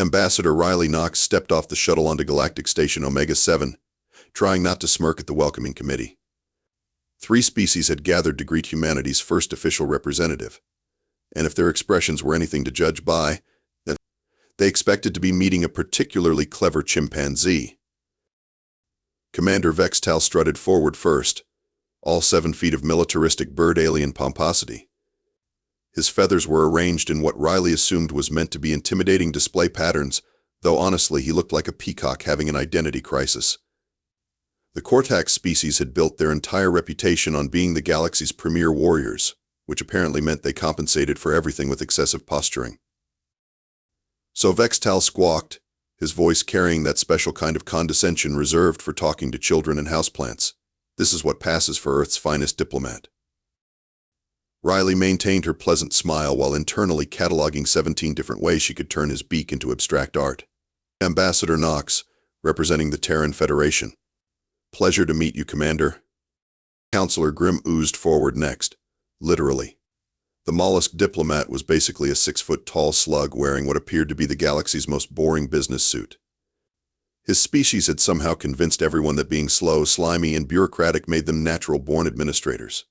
Ambassador Riley Knox stepped off the shuttle onto Galactic Station Omega-Seven, trying not to smirk at the welcoming committee. 3 species had gathered to greet humanity's first official representative, and if their expressions were anything to judge by, then they expected to be meeting a particularly clever chimpanzee. Commander Vex'tal strutted forward first, all 7 feet of militaristic bird-alien pomposity. His feathers were arranged in what Riley assumed was meant to be intimidating display patterns, though honestly he looked like a peacock having an identity crisis. The Korthax species had built their entire reputation on being the galaxy's premier warriors, which apparently meant they compensated for everything with excessive posturing. So Vex'tal squawked, his voice carrying that special kind of condescension reserved for talking to children and houseplants. This is what passes for Earth's finest diplomat. Riley maintained her pleasant smile while internally cataloging 17 different ways she could turn his beak into abstract art. Ambassador Knox, representing the Terran Federation. Pleasure to meet you, Commander. Counselor Grimm oozed forward next, literally. The mollusk diplomat was basically a 6-foot-tall slug wearing what appeared to be the galaxy's most boring business suit. His species had somehow convinced everyone that being slow, slimy, and bureaucratic made them natural-born administrators.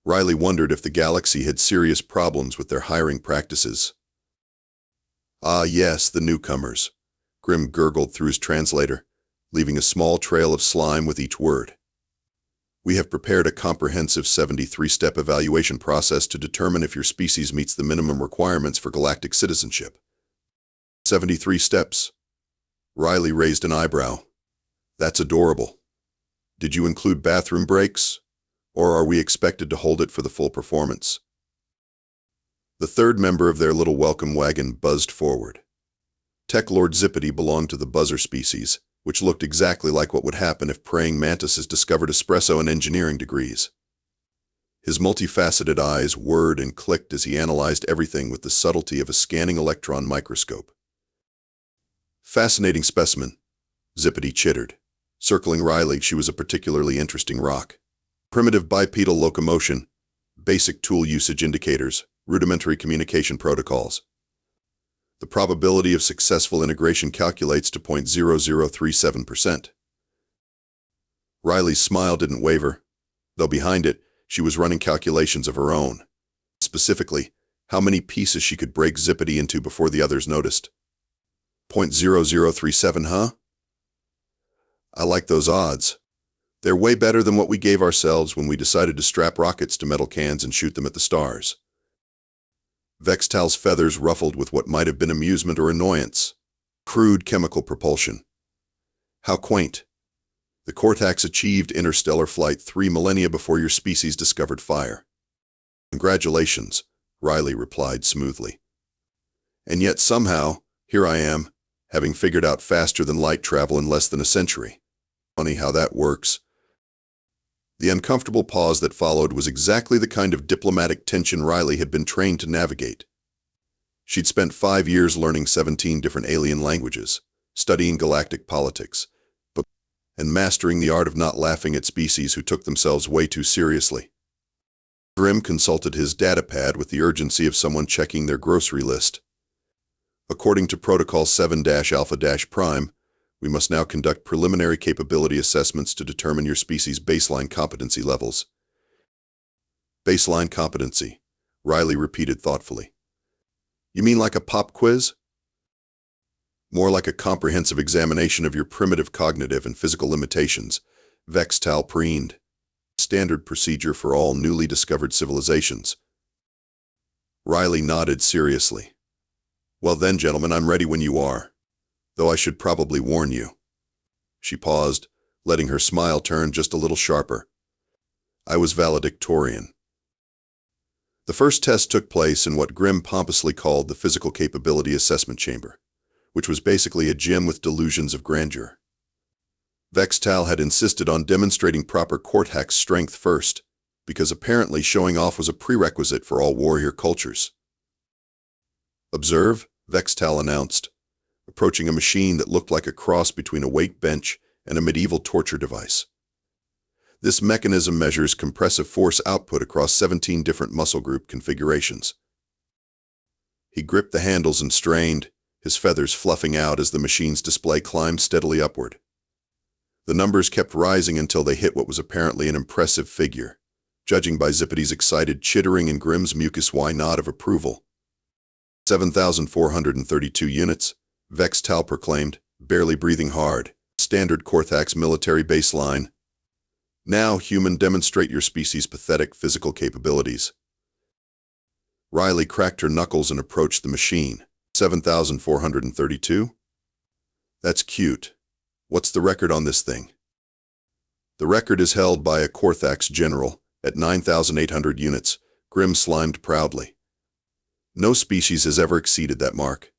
Riley wondered if the galaxy had serious problems with their hiring practices. Ah yes, the newcomers, Grimm gurgled through his translator, leaving a small trail of slime with each word. We have prepared a comprehensive 73-step evaluation process to determine if your species meets the minimum requirements for galactic citizenship. 73 steps. Riley raised an eyebrow. That's adorable. Did you include bathroom breaks? Or are we expected to hold it for the full performance? The third member of their little welcome wagon buzzed forward. Tech Lord Zippity belonged to the buzzer species, which looked exactly like what would happen if praying mantises discovered espresso and engineering degrees. His multifaceted eyes whirred and clicked as he analyzed everything with the subtlety of a scanning electron microscope. Fascinating specimen, Zippity chittered. Circling Riley, she was a particularly interesting rock. Primitive bipedal locomotion, basic tool usage indicators, rudimentary communication protocols. The probability of successful integration calculates to 0.0037%. Riley's smile didn't waver, though behind it, she was running calculations of her own. Specifically, how many pieces she could break Zippity into before the others noticed. 0.0037, huh? I like those odds. They're way better than what we gave ourselves when we decided to strap rockets to metal cans and shoot them at the stars. Vex'tal's feathers ruffled with what might have been amusement or annoyance. Crude chemical propulsion. How quaint. The Korthax achieved interstellar flight 3 millennia before your species discovered fire. Congratulations, Riley replied smoothly. And yet somehow, here I am, having figured out faster than light travel in less than a century. Funny how that works. The uncomfortable pause that followed was exactly the kind of diplomatic tension Riley had been trained to navigate. She'd spent 5 years learning 17 different alien languages, studying galactic politics, and mastering the art of not laughing at species who took themselves way too seriously. Grimm consulted his datapad with the urgency of someone checking their grocery list. According to Protocol 7-Alpha-Prime, we must now conduct preliminary capability assessments to determine your species' baseline competency levels. Baseline competency, Riley repeated thoughtfully. You mean like a pop quiz? More like a comprehensive examination of your primitive cognitive and physical limitations, Vex'tal preened. Standard procedure for all newly discovered civilizations. Riley nodded seriously. Well then, gentlemen, I'm ready when you are. Though I should probably warn you. She paused, letting her smile turn just a little sharper. I was valedictorian. The first test took place in what Grimm pompously called the Physical Capability Assessment Chamber, which was basically a gym with delusions of grandeur. Vex'tal had insisted on demonstrating proper Korthax strength first, because apparently showing off was a prerequisite for all warrior cultures. Observe, Vex'tal announced, approaching a machine that looked like a cross between a weight bench and a medieval torture device. This mechanism measures compressive force output across 17 different muscle group configurations. He gripped the handles and strained, his feathers fluffing out as the machine's display climbed steadily upward. The numbers kept rising until they hit what was apparently an impressive figure, judging by Zippity's excited chittering and Grimm's mucus Y nod of approval. 7,432 units, Vex'tal proclaimed, barely breathing hard. Standard Korthax military baseline. Now, human, demonstrate your species' pathetic physical capabilities. Riley cracked her knuckles and approached the machine. 7,432? That's cute. What's the record on this thing? The record is held by a Korthax general at 9,800 units, Grimm slimed proudly. No species has ever exceeded that mark.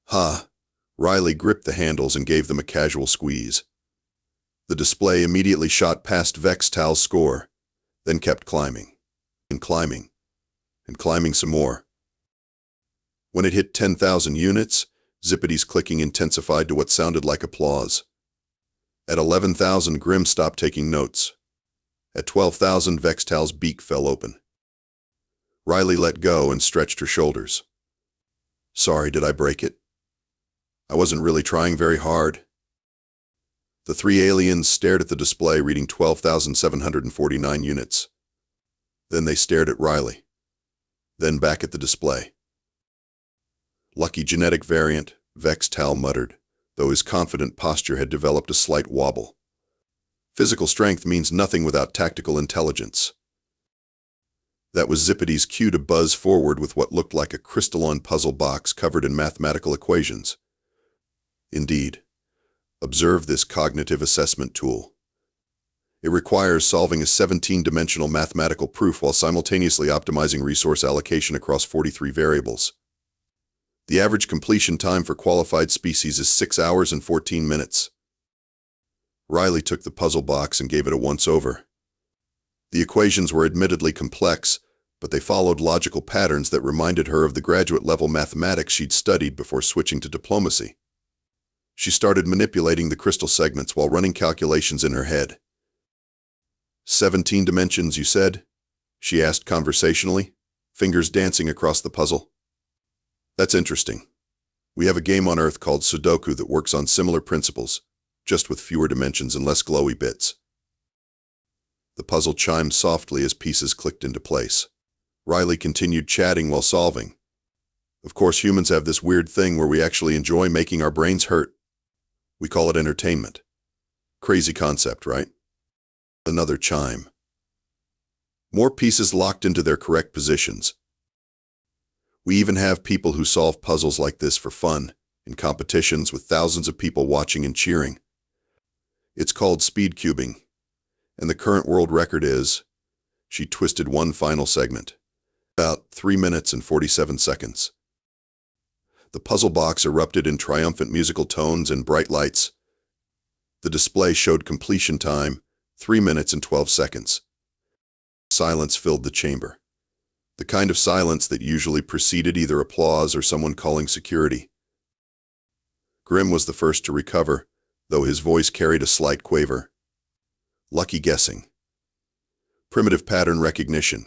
Ha! Riley gripped the handles and gave them a casual squeeze. The display immediately shot past Vex'tal's score, then kept climbing, and climbing, and climbing some more. When it hit 10,000 units, Zippity's clicking intensified to what sounded like applause. At 11,000, Grimm stopped taking notes. At 12,000, Vex'tal's beak fell open. Riley let go and stretched her shoulders. Sorry, did I break it? I wasn't really trying very hard. The three aliens stared at the display reading 12,749 units. Then they stared at Riley. Then back at the display. Lucky genetic variant, Vex'tal muttered, though his confident posture had developed a slight wobble. Physical strength means nothing without tactical intelligence. That was Zippity's cue to buzz forward with what looked like a crystalline puzzle box covered in mathematical equations. Indeed. Observe this cognitive assessment tool. It requires solving a 17-dimensional mathematical proof while simultaneously optimizing resource allocation across 43 variables. The average completion time for qualified species is 6 hours and 14 minutes. Riley took the puzzle box and gave it a once-over. The equations were admittedly complex, but they followed logical patterns that reminded her of the graduate-level mathematics she'd studied before switching to diplomacy. She started manipulating the crystal segments while running calculations in her head. 17 dimensions, you said? She asked conversationally, fingers dancing across the puzzle. That's interesting. We have a game on Earth called Sudoku that works on similar principles, just with fewer dimensions and less glowy bits. The puzzle chimed softly as pieces clicked into place. Riley continued chatting while solving. Of course, humans have this weird thing where we actually enjoy making our brains hurt. We call it entertainment. Crazy concept, right? Another chime. More pieces locked into their correct positions. We even have people who solve puzzles like this for fun, in competitions with thousands of people watching and cheering. It's called speed cubing, and the current world record is, she twisted one final segment, about 3 minutes and 47 seconds. The puzzle box erupted in triumphant musical tones and bright lights. The display showed completion time, 3 minutes and 12 seconds. Silence filled the chamber. The kind of silence that usually preceded either applause or someone calling security. Grimm was the first to recover, though his voice carried a slight quaver. Lucky guessing. Primitive pattern recognition.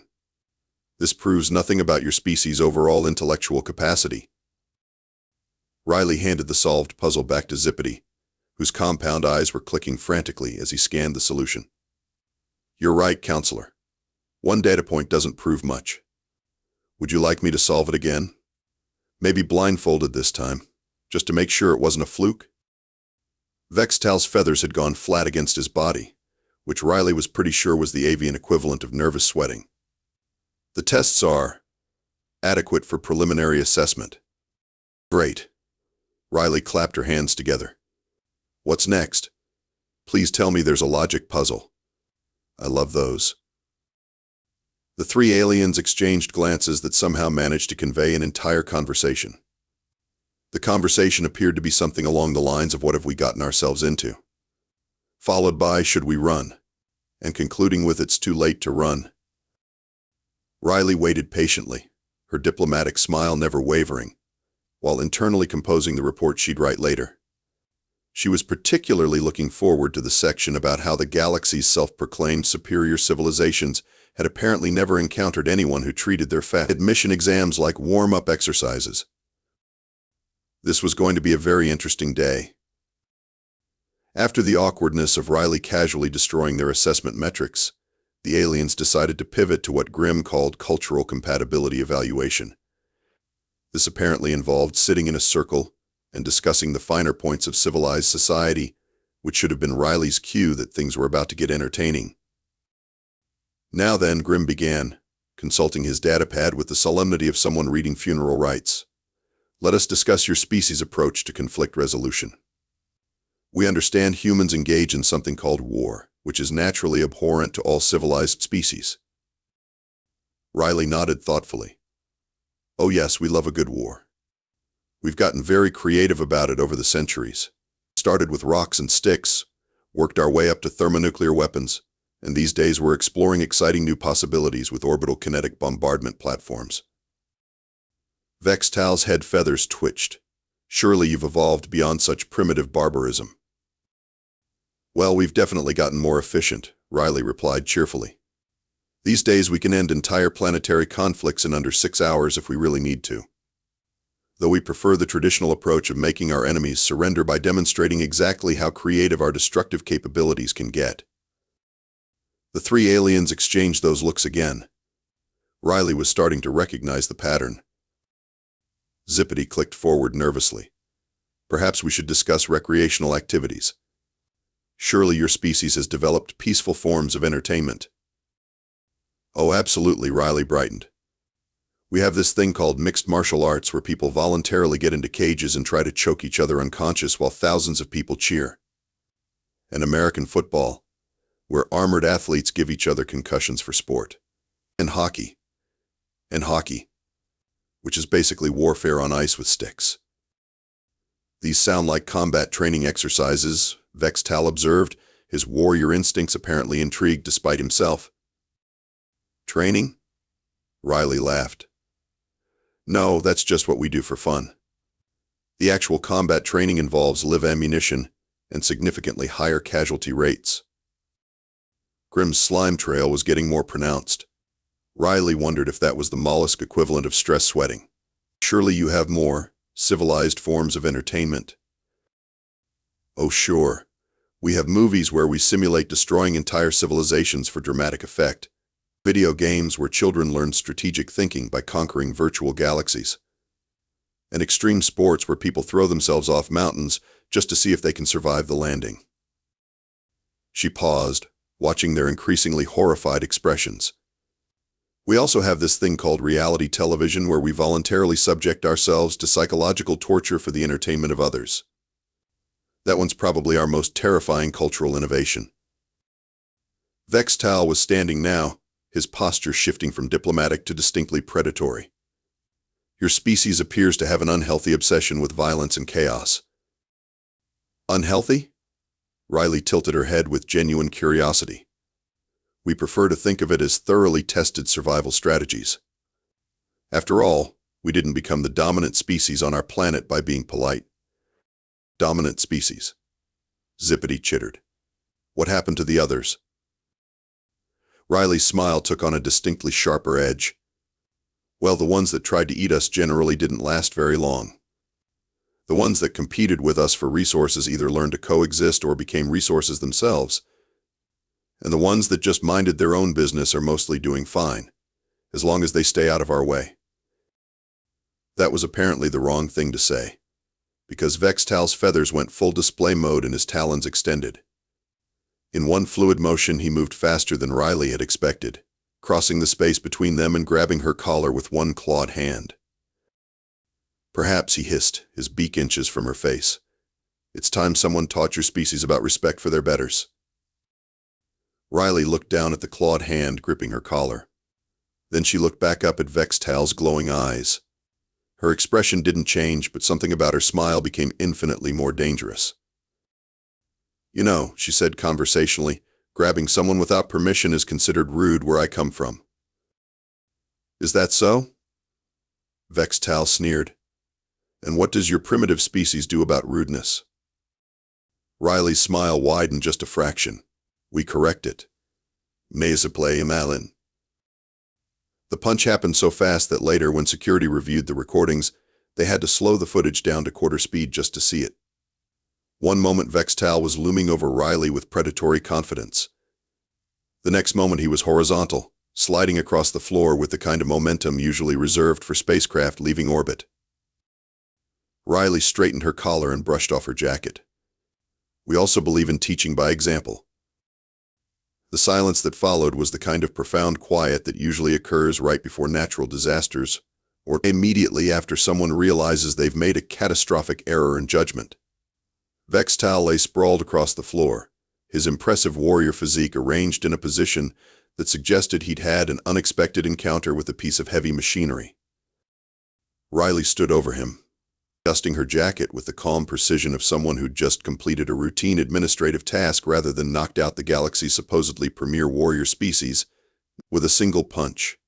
This proves nothing about your species' overall intellectual capacity. Riley handed the solved puzzle back to Zippity, whose compound eyes were clicking frantically as he scanned the solution. You're right, counselor. One data point doesn't prove much. Would you like me to solve it again? Maybe blindfolded this time, just to make sure it wasn't a fluke? Vex'tal's feathers had gone flat against his body, which Riley was pretty sure was the avian equivalent of nervous sweating. The tests are adequate for preliminary assessment. Great. Riley clapped her hands together. What's next? Please tell me there's a logic puzzle. I love those. The three aliens exchanged glances that somehow managed to convey an entire conversation. The conversation appeared to be something along the lines of what have we gotten ourselves into? Followed by should we run? And concluding with it's too late to run. Riley waited patiently, her diplomatic smile never wavering, while internally composing the report she'd write later. She was particularly looking forward to the section about how the galaxy's self-proclaimed superior civilizations had apparently never encountered anyone who treated their admission exams like warm-up exercises. This was going to be a very interesting day. After the awkwardness of Riley casually destroying their assessment metrics, the aliens decided to pivot to what Grimm called cultural compatibility evaluation. This apparently involved sitting in a circle and discussing the finer points of civilized society, which should have been Riley's cue that things were about to get entertaining. Now then, Grimm began, consulting his datapad with the solemnity of someone reading funeral rites. Let us discuss your species' approach to conflict resolution. We understand humans engage in something called war, which is naturally abhorrent to all civilized species. Riley nodded thoughtfully. Oh yes, we love a good war. We've gotten very creative about it over the centuries. Started with rocks and sticks, worked our way up to thermonuclear weapons, and these days we're exploring exciting new possibilities with orbital kinetic bombardment platforms. Vex'tal's head feathers twitched. Surely you've evolved beyond such primitive barbarism. Well, we've definitely gotten more efficient, Riley replied cheerfully. These days we can end entire planetary conflicts in under 6 hours if we really need to. Though we prefer the traditional approach of making our enemies surrender by demonstrating exactly how creative our destructive capabilities can get. The three aliens exchanged those looks again. Riley was starting to recognize the pattern. Zippity clicked forward nervously. Perhaps we should discuss recreational activities. Surely your species has developed peaceful forms of entertainment. Oh, absolutely, Riley brightened. We have this thing called mixed martial arts where people voluntarily get into cages and try to choke each other unconscious while thousands of people cheer. And American football, where armored athletes give each other concussions for sport. And hockey, which is basically warfare on ice with sticks. These sound like combat training exercises, Vex'tal observed, his warrior instincts apparently intrigued despite himself. Training? Riley laughed. No, that's just what we do for fun. The actual combat training involves live ammunition and significantly higher casualty rates. Grimm's slime trail was getting more pronounced. Riley wondered if that was the mollusk equivalent of stress sweating. Surely you have more civilized forms of entertainment. Oh sure, we have movies where we simulate destroying entire civilizations for dramatic effect. Video games where children learn strategic thinking by conquering virtual galaxies. And extreme sports where people throw themselves off mountains just to see if they can survive the landing. She paused, watching their increasingly horrified expressions. We also have this thing called reality television where we voluntarily subject ourselves to psychological torture for the entertainment of others. That one's probably our most terrifying cultural innovation. Vex'tal was standing now, his posture shifting from diplomatic to distinctly predatory. Your species appears to have an unhealthy obsession with violence and chaos. Unhealthy? Riley tilted her head with genuine curiosity. We prefer to think of it as thoroughly tested survival strategies. After all, we didn't become the dominant species on our planet by being polite. Dominant species. Zippity chittered. What happened to the others? Riley's smile took on a distinctly sharper edge. Well, the ones that tried to eat us generally didn't last very long. The ones that competed with us for resources either learned to coexist or became resources themselves. And the ones that just minded their own business are mostly doing fine, as long as they stay out of our way. That was apparently the wrong thing to say, because Vex'tal's feathers went full display mode and his talons extended. In one fluid motion, he moved faster than Riley had expected, crossing the space between them and grabbing her collar with one clawed hand. Perhaps, he hissed, his beak inches from her face. It's time someone taught your species about respect for their betters. Riley looked down at the clawed hand gripping her collar. Then she looked back up at Vex'tal's glowing eyes. Her expression didn't change, but something about her smile became infinitely more dangerous. You know, she said conversationally, grabbing someone without permission is considered rude where I come from. Is that so? Vex'tal sneered. And what does your primitive species do about rudeness? Riley's smile widened just a fraction. We correct it. Mais play malin. The punch happened so fast that later, when security reviewed the recordings, They had to slow the footage down to quarter speed just to see it. One moment Vex'tal was looming over Riley with predatory confidence. The next moment he was horizontal, sliding across the floor with the kind of momentum usually reserved for spacecraft leaving orbit. Riley straightened her collar and brushed off her jacket. We also believe in teaching by example. The silence that followed was the kind of profound quiet that usually occurs right before natural disasters, or immediately after someone realizes they've made a catastrophic error in judgment. Vex'tal lay sprawled across the floor, his impressive warrior physique arranged in a position that suggested he'd had an unexpected encounter with a piece of heavy machinery. Riley stood over him, adjusting her jacket with the calm precision of someone who'd just completed a routine administrative task rather than knocked out the galaxy's supposedly premier warrior species with a single punch.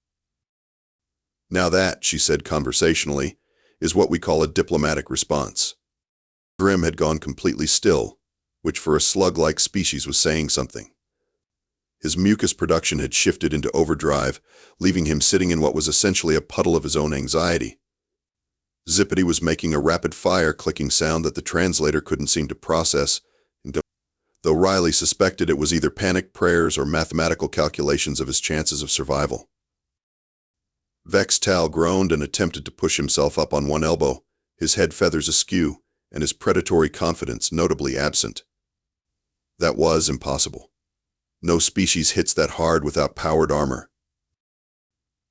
Now that, she said conversationally, is what we call a diplomatic response. Grim had gone completely still, which for a slug-like species was saying something. His mucus production had shifted into overdrive, leaving him sitting in what was essentially a puddle of his own anxiety. Zippity was making a rapid-fire clicking sound that the translator couldn't seem to process, though Riley suspected it was either panic prayers or mathematical calculations of his chances of survival. Vex'tal groaned and attempted to push himself up on one elbow, his head feathers askew, and his predatory confidence notably absent. That was impossible. No species hits that hard without powered armor.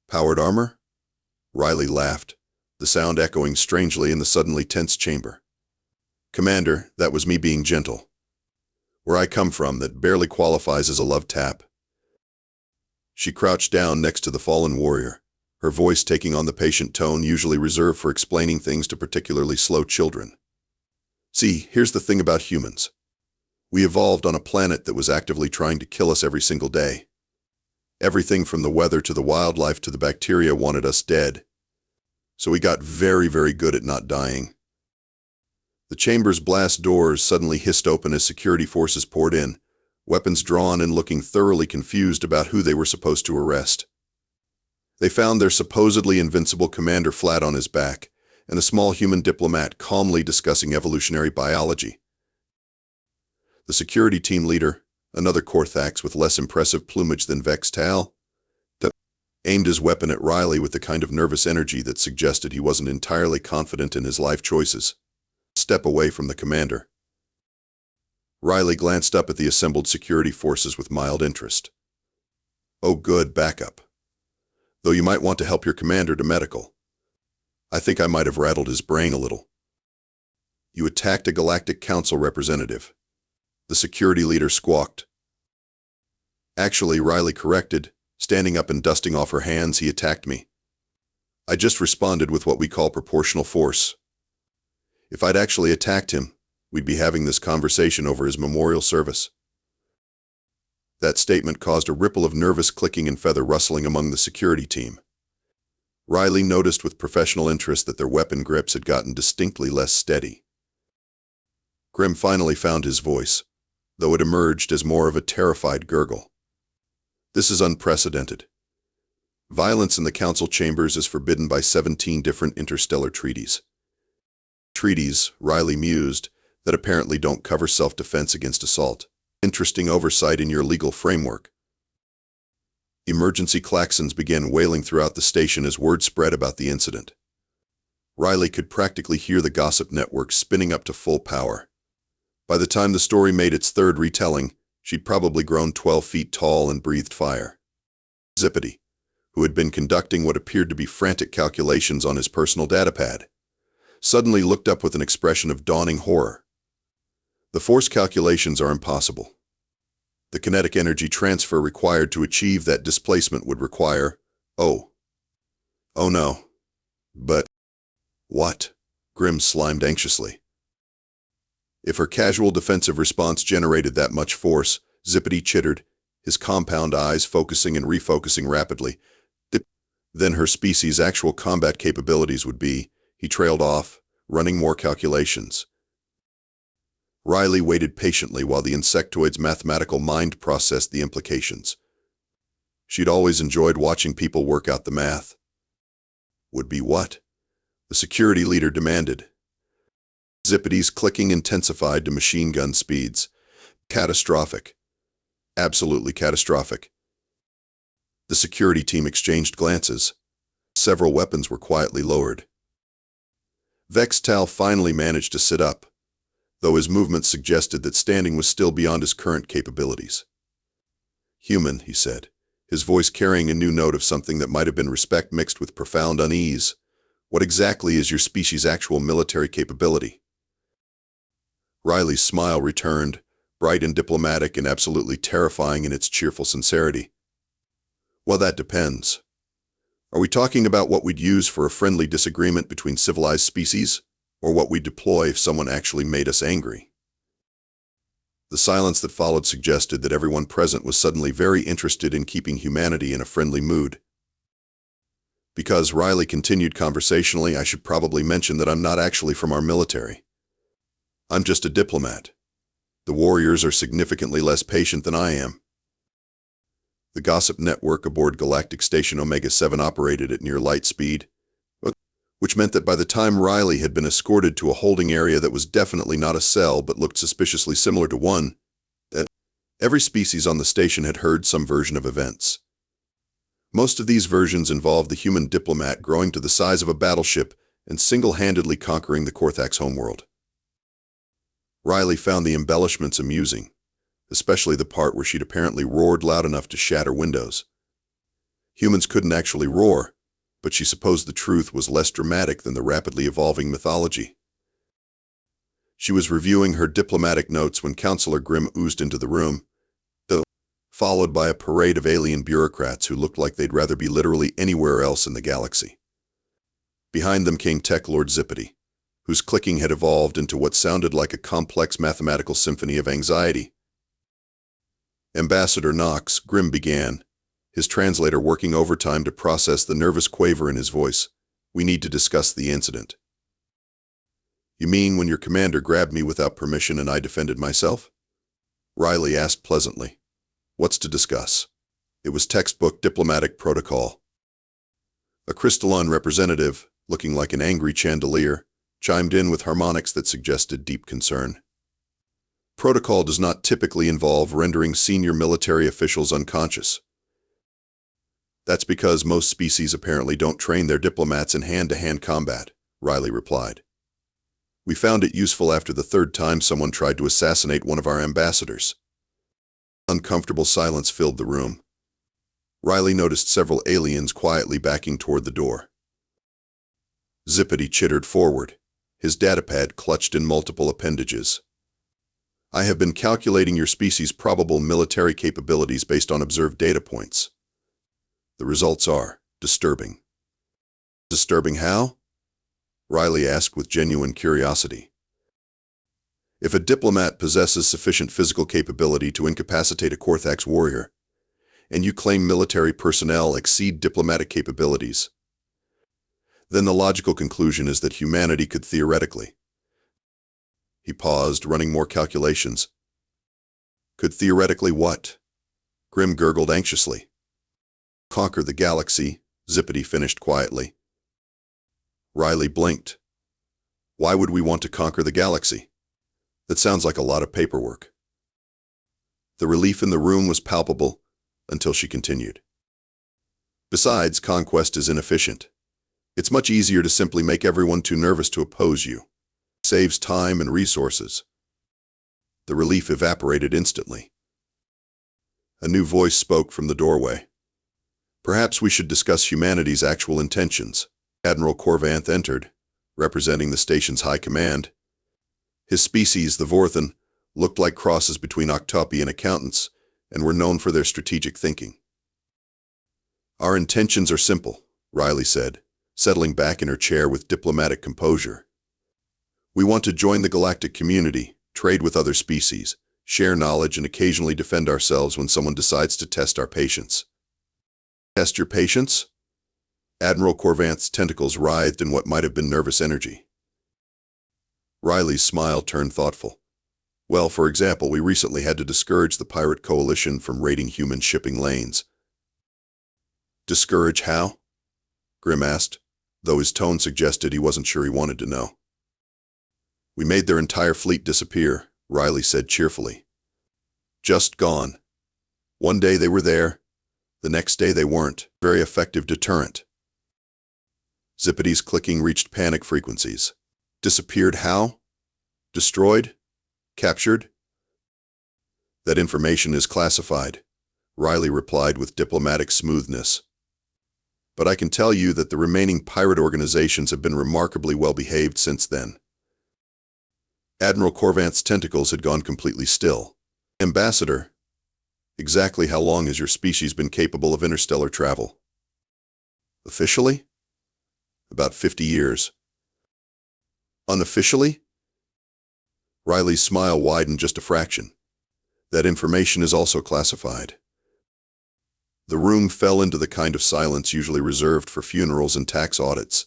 Powered armor? Riley laughed, the sound echoing strangely in the suddenly tense chamber. Commander, that was me being gentle. Where I come from, that barely qualifies as a love tap. She crouched down next to the fallen warrior, her voice taking on the patient tone usually reserved for explaining things to particularly slow children. See, here's the thing about humans. We evolved on a planet that was actively trying to kill us every single day. Everything from the weather to the wildlife to the bacteria wanted us dead. So we got very, very good at not dying. The chamber's blast doors suddenly hissed open as security forces poured in, weapons drawn and looking thoroughly confused about who they were supposed to arrest. They found their supposedly invincible commander flat on his back, and a small human diplomat calmly discussing evolutionary biology. The security team leader, another Korthax with less impressive plumage than Vex'tal, aimed his weapon at Riley with the kind of nervous energy that suggested he wasn't entirely confident in his life choices. Step away from the commander. Riley glanced up at the assembled security forces with mild interest. Oh good, backup. Though you might want to help your commander to medical. I think I might have rattled his brain a little. You attacked a Galactic Council representative. The security leader squawked. Actually, Riley corrected, standing up and dusting off her hands, he attacked me. I just responded with what we call proportional force. If I'd actually attacked him, we'd be having this conversation over his memorial service. That statement caused a ripple of nervous clicking and feather rustling among the security team. Riley noticed with professional interest that their weapon grips had gotten distinctly less steady. Grim finally found his voice, though it emerged as more of a terrified gurgle. This is unprecedented. Violence in the council chambers is forbidden by 17 different interstellar treaties. Treaties, Riley mused, that apparently don't cover self-defense against assault. Interesting oversight in your legal framework. Emergency klaxons began wailing throughout the station as word spread about the incident. Riley could practically hear the gossip network spinning up to full power. By the time the story made its third retelling, she'd probably grown 12 feet tall and breathed fire. Zippity, who had been conducting what appeared to be frantic calculations on his personal datapad, suddenly looked up with an expression of dawning horror. The force calculations are impossible. The kinetic energy transfer required to achieve that displacement would require, oh no. But what? Grim slimed anxiously. If her casual defensive response generated that much force, Zippity chittered, his compound eyes focusing and refocusing rapidly, then her species' actual combat capabilities would be, he trailed off, running more calculations. Riley waited patiently while the insectoid's mathematical mind processed the implications. She'd always enjoyed watching people work out the math. Would be what? the security leader demanded. Zippity's clicking intensified to machine gun speeds. Catastrophic. Absolutely catastrophic. The security team exchanged glances. Several weapons were quietly lowered. Vex'tal finally managed to sit up, though his movements suggested that standing was still beyond his current capabilities. "Human," he said, his voice carrying a new note of something that might have been respect mixed with profound unease. "What exactly is your species' actual military capability?" Riley's smile returned, bright and diplomatic and absolutely terrifying in its cheerful sincerity. "Well, that depends. Are we talking about what we'd use for a friendly disagreement between civilized species, or what we'd deploy if someone actually made us angry?" The silence that followed suggested that everyone present was suddenly very interested in keeping humanity in a friendly mood. "Because," Riley continued conversationally, "I should probably mention that I'm not actually from our military. I'm just a diplomat. The warriors are significantly less patient than I am." The gossip network aboard Galactic Station Omega-Seven operated at near light speed, which meant that by the time Riley had been escorted to a holding area that was definitely not a cell but looked suspiciously similar to one, that every species on the station had heard some version of events. Most of these versions involved the human diplomat growing to the size of a battleship and single-handedly conquering the Korthax homeworld. Riley found the embellishments amusing, especially the part where she'd apparently roared loud enough to shatter windows. Humans couldn't actually roar, but she supposed the truth was less dramatic than the rapidly evolving mythology. She was reviewing her diplomatic notes when Counselor Grimm oozed into the room, followed by a parade of alien bureaucrats who looked like they'd rather be literally anywhere else in the galaxy. Behind them came Tech Lord Zippity, whose clicking had evolved into what sounded like a complex mathematical symphony of anxiety. "Ambassador Knox," Grimm began, his translator working overtime to process the nervous quaver in his voice, "we need to discuss the incident." "You mean when your commander grabbed me without permission and I defended myself?" Riley asked pleasantly. "What's to discuss?" It was textbook diplomatic protocol. A crystalline representative, looking like an angry chandelier, chimed in with harmonics that suggested deep concern. "Protocol does not typically involve rendering senior military officials unconscious. That's because most species apparently don't train their diplomats in hand-to-hand combat," Riley replied. "We found it useful after the third time someone tried to assassinate one of our ambassadors." Uncomfortable silence filled the room. Riley noticed several aliens quietly backing toward the door. Zippity chittered forward, his datapad clutched in multiple appendages. "I have been calculating your species' probable military capabilities based on observed data points. The results are disturbing." "Disturbing how?" Riley asked with genuine curiosity. "If a diplomat possesses sufficient physical capability to incapacitate a Korthax warrior, and you claim military personnel exceed diplomatic capabilities, then the logical conclusion is that humanity could theoretically—" He paused, running more calculations. "Could theoretically what?" Grimm gurgled anxiously. "Conquer the galaxy," Zippity finished quietly. Riley blinked. "Why would we want to conquer the galaxy? That sounds like a lot of paperwork." The relief in the room was palpable until she continued. "Besides, conquest is inefficient. It's much easier to simply make everyone too nervous to oppose you. Saves time and resources." The relief evaporated instantly. A new voice spoke from the doorway. "Perhaps we should discuss humanity's actual intentions." Admiral Korthax entered, representing the station's high command. His species, the Vorthan, looked like crosses between Octopi and accountants, and were known for their strategic thinking. "Our intentions are simple," Riley said, settling back in her chair with diplomatic composure. "We want to join the galactic community, trade with other species, share knowledge, and occasionally defend ourselves when someone decides to test our patience." "Test your patience?" Admiral Korthax's tentacles writhed in what might have been nervous energy. Riley's smile turned thoughtful. "Well, for example, we recently had to discourage the pirate coalition from raiding human shipping lanes." "Discourage how?" Grimm asked. though his tone suggested he wasn't sure he wanted to know. "We made their entire fleet disappear," Riley said cheerfully. "Just gone. One day they were there, the next day they weren't. Very effective deterrent." Zippity's clicking reached panic frequencies. "Disappeared how? Destroyed? Captured?" "That information is classified," Riley replied with diplomatic smoothness. "But I can tell you that the remaining pirate organizations have been remarkably well behaved since then." Admiral Korthax's tentacles had gone completely still. "Ambassador, exactly how long has your species been capable of interstellar travel?" "Officially? About 50 years. "Unofficially?" Riley's smile widened just a fraction. "That information is also classified." The room fell into the kind of silence usually reserved for funerals and tax audits.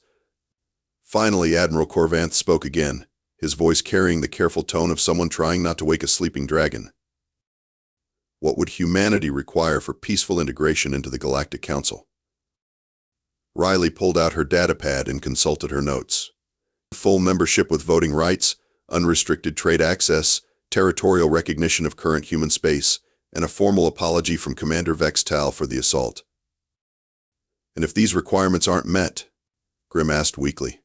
Finally, Admiral Korthax spoke again, his voice carrying the careful tone of someone trying not to wake a sleeping dragon. "What would humanity require for peaceful integration into the Galactic Council?" Riley pulled out her datapad and consulted her notes. "Full membership with voting rights, unrestricted trade access, territorial recognition of current human space, and a formal apology from Commander Vex'tal for the assault." "And if these requirements aren't met?" Grim asked weakly.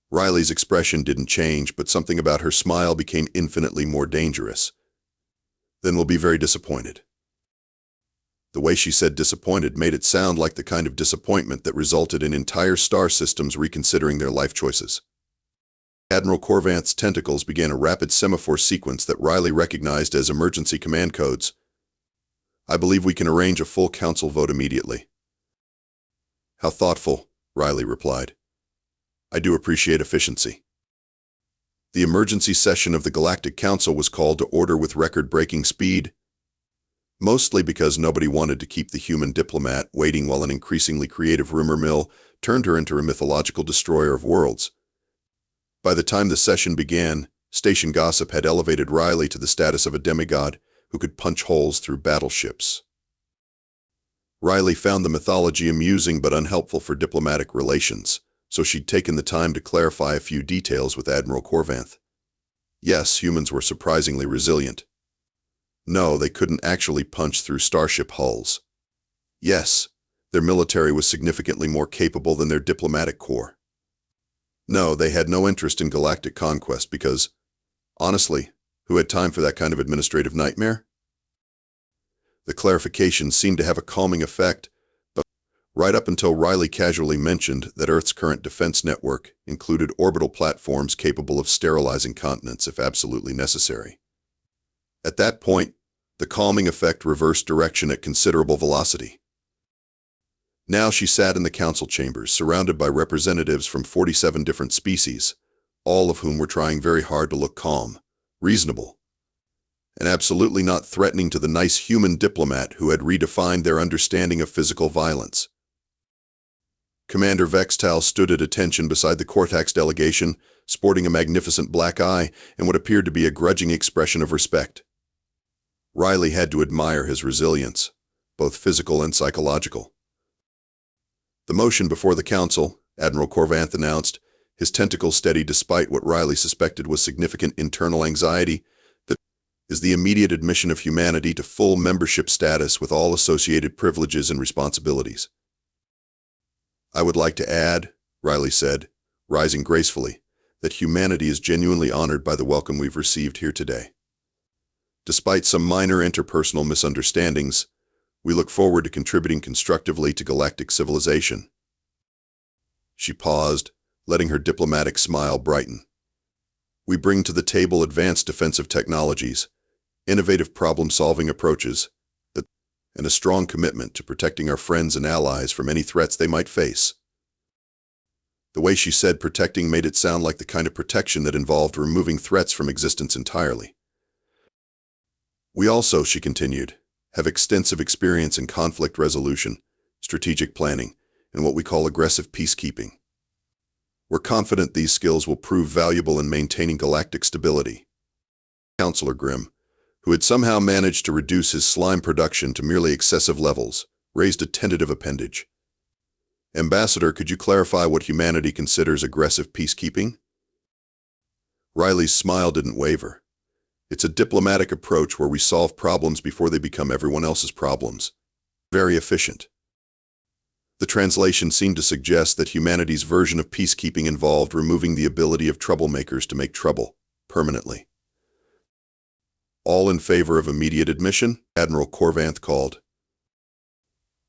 Riley's expression didn't change, but something about her smile became infinitely more dangerous. "Then we'll be very disappointed." The way she said disappointed made it sound like the kind of disappointment that resulted in entire star systems reconsidering their life choices. Admiral Korthax's tentacles began a rapid semaphore sequence that Riley recognized as emergency command codes. "I believe we can arrange a full council vote immediately." "How thoughtful," Riley replied. "I do appreciate efficiency." The emergency session of the Galactic Council was called to order with record-breaking speed, mostly because nobody wanted to keep the human diplomat waiting while an increasingly creative rumor mill turned her into a mythological destroyer of worlds. By the time the session began, station gossip had elevated Riley to the status of a demigod who could punch holes through battleships. Riley found the mythology amusing but unhelpful for diplomatic relations, so she'd taken the time to clarify a few details with Admiral Korthax. Yes, humans were surprisingly resilient. No, they couldn't actually punch through starship hulls. Yes, their military was significantly more capable than their diplomatic corps. No, they had no interest in galactic conquest because, honestly, who had time for that kind of administrative nightmare? The clarification seemed to have a calming effect, but right up until Riley casually mentioned that Earth's current defense network included orbital platforms capable of sterilizing continents if absolutely necessary. At that point, the calming effect reversed direction at considerable velocity. Now she sat in the council chambers, surrounded by representatives from 47 different species, all of whom were trying very hard to look calm, reasonable, and absolutely not threatening to the nice human diplomat who had redefined their understanding of physical violence. Commander Vex'tal stood at attention beside the Korthax delegation, sporting a magnificent black eye and what appeared to be a grudging expression of respect. Riley had to admire his resilience, both physical and psychological. The motion before the council, Admiral Korthax announced, his tentacles steady despite what Riley suspected was significant internal anxiety, that is the immediate admission of humanity to full membership status with all associated privileges and responsibilities. "I would like to add," Riley said, rising gracefully, "that humanity is genuinely honored by the welcome we've received here today. Despite some minor interpersonal misunderstandings, we look forward to contributing constructively to galactic civilization." She paused, letting her diplomatic smile brighten. "We bring to the table advanced defensive technologies, innovative problem-solving approaches, and a strong commitment to protecting our friends and allies from any threats they might face." The way she said protecting made it sound like the kind of protection that involved removing threats from existence entirely. "We also," she continued, "have extensive experience in conflict resolution, strategic planning, and what we call aggressive peacekeeping. We're confident these skills will prove valuable in maintaining galactic stability." Counselor Grimm, who had somehow managed to reduce his slime production to merely excessive levels, raised a tentative appendage. Ambassador, could you clarify what humanity considers aggressive peacekeeping? Riley's smile didn't waver. It's a diplomatic approach where we solve problems before they become everyone else's problems. Very efficient. The translation seemed to suggest that humanity's version of peacekeeping involved removing the ability of troublemakers to make trouble, permanently. All in favor of immediate admission? Admiral Korthax called.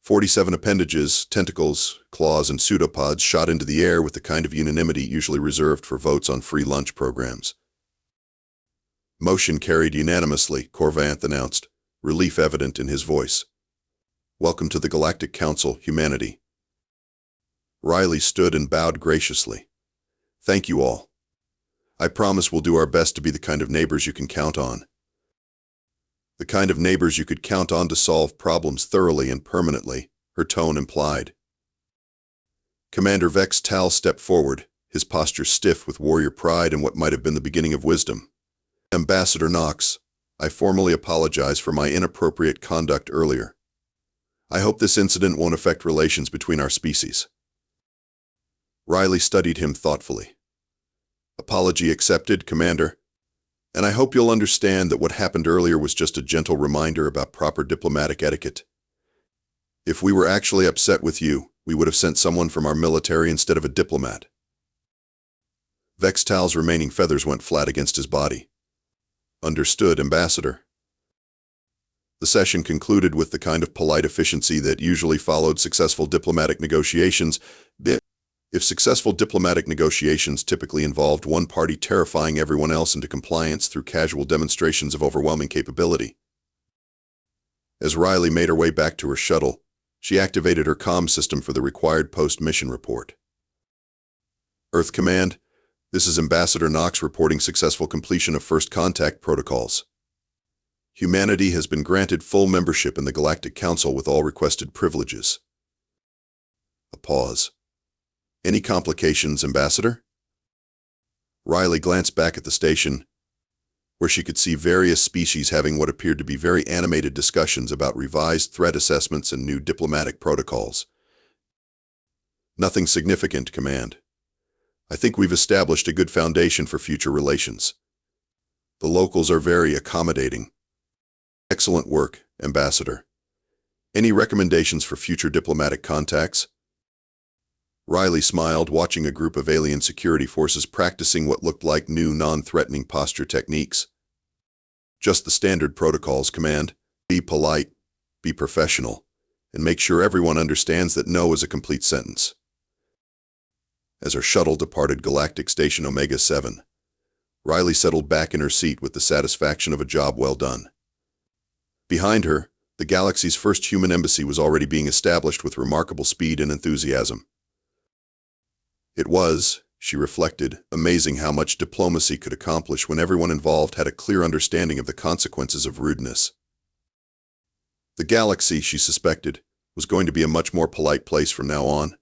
47 appendages, tentacles, claws, and pseudopods shot into the air with the kind of unanimity usually reserved for votes on free lunch programs. Motion carried unanimously, Korthax announced, relief evident in his voice. Welcome to the Galactic Council, humanity. Riley stood and bowed graciously. Thank you all. I promise we'll do our best to be the kind of neighbors you can count on. The kind of neighbors you could count on to solve problems thoroughly and permanently, her tone implied. Commander Vex'tal stepped forward, his posture stiff with warrior pride and what might have been the beginning of wisdom. Ambassador Knox, I formally apologize for my inappropriate conduct earlier. I hope this incident won't affect relations between our species. Riley studied him thoughtfully. Apology accepted, Commander. And I hope you'll understand that what happened earlier was just a gentle reminder about proper diplomatic etiquette. If we were actually upset with you, we would have sent someone from our military instead of a diplomat. Vex'tal's remaining feathers went flat against his body. Understood, Ambassador. The session concluded with the kind of polite efficiency that usually followed successful diplomatic negotiations. If successful diplomatic negotiations typically involved one party terrifying everyone else into compliance through casual demonstrations of overwhelming capability. As Riley made her way back to her shuttle, she activated her comm system for the required post-mission report. Earth Command, this is Ambassador Knox reporting successful completion of first contact protocols. Humanity has been granted full membership in the Galactic Council with all requested privileges. A pause. Any complications, Ambassador? Riley glanced back at the station, where she could see various species having what appeared to be very animated discussions about revised threat assessments and new diplomatic protocols. Nothing significant, Command. I think we've established a good foundation for future relations. The locals are very accommodating. Excellent work, Ambassador. Any recommendations for future diplomatic contacts? Riley smiled, watching a group of alien security forces practicing what looked like new non-threatening posture techniques. Just the standard protocols, Command. Be polite, be professional, and make sure everyone understands that no is a complete sentence. As her shuttle departed Galactic Station Omega-Seven, Riley settled back in her seat with the satisfaction of a job well done. Behind her, the galaxy's first human embassy was already being established with remarkable speed and enthusiasm. It was, she reflected, amazing how much diplomacy could accomplish when everyone involved had a clear understanding of the consequences of rudeness. The galaxy, she suspected, was going to be a much more polite place from now on.